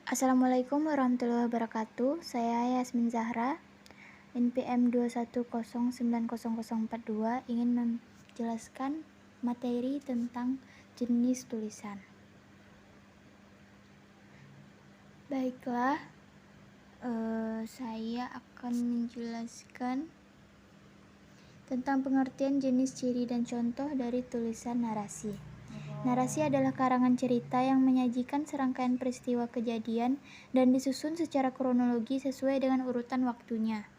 Assalamualaikum warahmatullahi wabarakatuh. Saya Yasmin Zahra, NPM 210090042, ingin menjelaskan materi tentang jenis tulisan. Baiklah, saya akan menjelaskan tentang pengertian jenis, ciri, dan contoh dari tulisan narasi. Narasi adalah karangan cerita yang menyajikan serangkaian peristiwa kejadian dan disusun secara kronologi sesuai dengan urutan waktunya.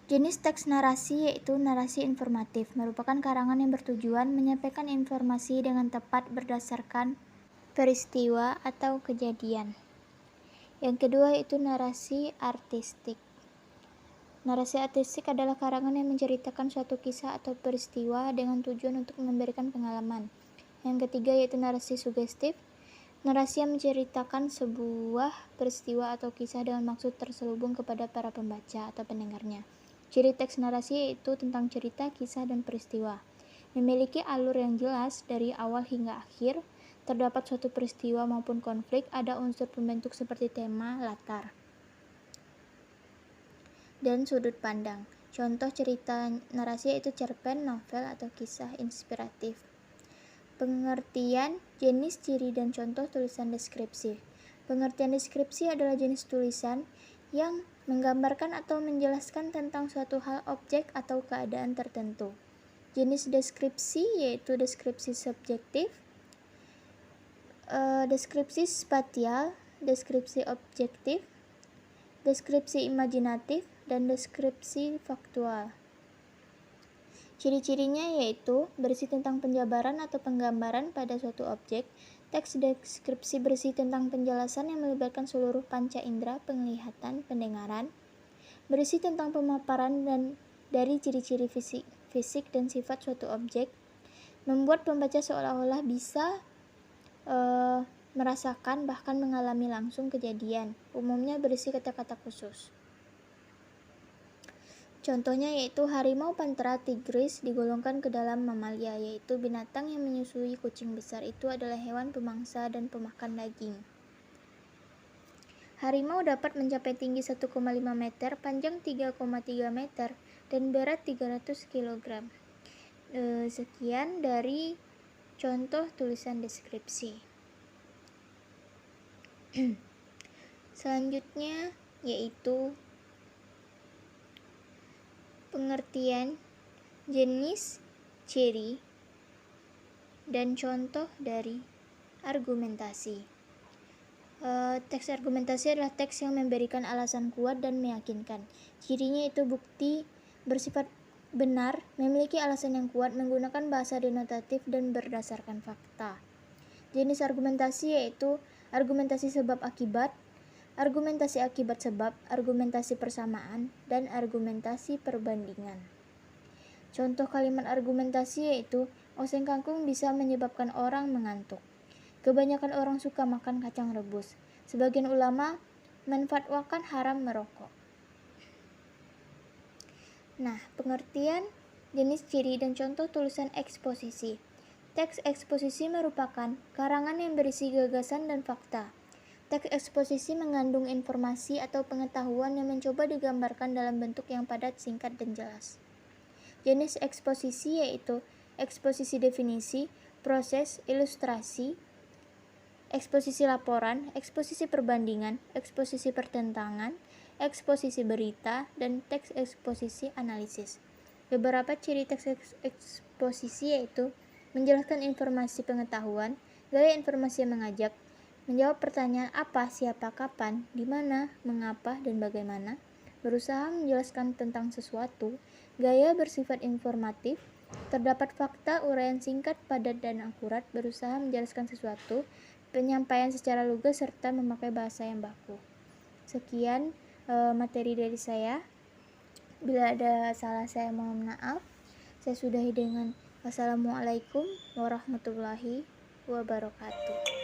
Jenis teks narasi yaitu narasi informatif, merupakan karangan yang bertujuan menyampaikan informasi dengan tepat berdasarkan peristiwa atau kejadian. Yang kedua yaitu narasi artistik. Narasi artistik adalah karangan yang menceritakan suatu kisah atau peristiwa dengan tujuan untuk memberikan pengalaman. Yang ketiga yaitu narasi sugestif. Narasi yang menceritakan sebuah peristiwa atau kisah dengan maksud terselubung kepada para pembaca atau pendengarnya. Ciri teks narasi yaitu tentang cerita, kisah, dan peristiwa. Memiliki alur yang jelas dari awal hingga akhir. Terdapat suatu peristiwa maupun konflik, ada unsur pembentuk seperti tema, latar, dan sudut pandang. Contoh cerita narasi yaitu cerpen, novel, atau kisah inspiratif. Pengertian, jenis, ciri, dan contoh tulisan deskripsi. Pengertian deskripsi adalah jenis tulisan yang menggambarkan atau menjelaskan tentang suatu hal, objek, atau keadaan tertentu. Jenis deskripsi yaitu deskripsi subjektif, deskripsi spatial, deskripsi objektif, deskripsi imajinatif, dan deskripsi faktual. Ciri-cirinya yaitu berisi tentang penjabaran atau penggambaran pada suatu objek. Teks deskripsi berisi tentang penjelasan yang melibatkan seluruh panca indera, penglihatan, pendengaran. Berisi tentang pemaparan dan dari ciri-ciri fisik dan sifat suatu objek. Membuat pembaca seolah-olah bisa merasakan bahkan mengalami langsung kejadian. Umumnya berisi kata-kata khusus. Contohnya yaitu harimau, pantera, tigris digolongkan ke dalam mamalia, yaitu binatang yang menyusui kucing besar. Itu adalah hewan pemangsa dan pemakan daging. Harimau dapat mencapai tinggi 1,5 meter, panjang 3,3 meter, dan berat 300 kg. Sekian dari contoh tulisan deskripsi. Selanjutnya yaitu pengertian, jenis, ciri, dan contoh dari argumentasi. Teks argumentasi adalah teks yang memberikan alasan kuat dan meyakinkan. Cirinya itu bukti bersifat benar, memiliki alasan yang kuat, menggunakan bahasa denotatif, dan berdasarkan fakta. Jenis argumentasi yaitu argumentasi sebab akibat, argumentasi akibat sebab, argumentasi persamaan, dan argumentasi perbandingan. Contoh kalimat argumentasi yaitu oseng kangkung bisa menyebabkan orang mengantuk. Kebanyakan orang suka makan kacang rebus. Sebagian ulama menfatwakan haram merokok. Nah, pengertian, jenis, ciri, dan contoh tulisan eksposisi. Teks eksposisi merupakan karangan yang berisi gagasan dan fakta. Teks eksposisi mengandung informasi atau pengetahuan yang mencoba digambarkan dalam bentuk yang padat, singkat, dan jelas. Jenis eksposisi yaitu eksposisi definisi, proses, ilustrasi, eksposisi laporan, eksposisi perbandingan, eksposisi pertentangan, eksposisi berita, dan teks eksposisi analisis. Beberapa ciri teks eksposisi yaitu menjelaskan informasi pengetahuan, gaya informasi yang mengajak, menjawab pertanyaan apa, siapa, kapan, di mana, mengapa, dan bagaimana, berusaha menjelaskan tentang sesuatu, gaya bersifat informatif, terdapat fakta, uraian singkat, padat, dan akurat, berusaha menjelaskan sesuatu, penyampaian secara lugas, serta memakai bahasa yang baku. Sekian materi dari saya. Bila ada salah saya mohon maaf. Saya sudahi dengan wassalamualaikum warahmatullahi wabarakatuh.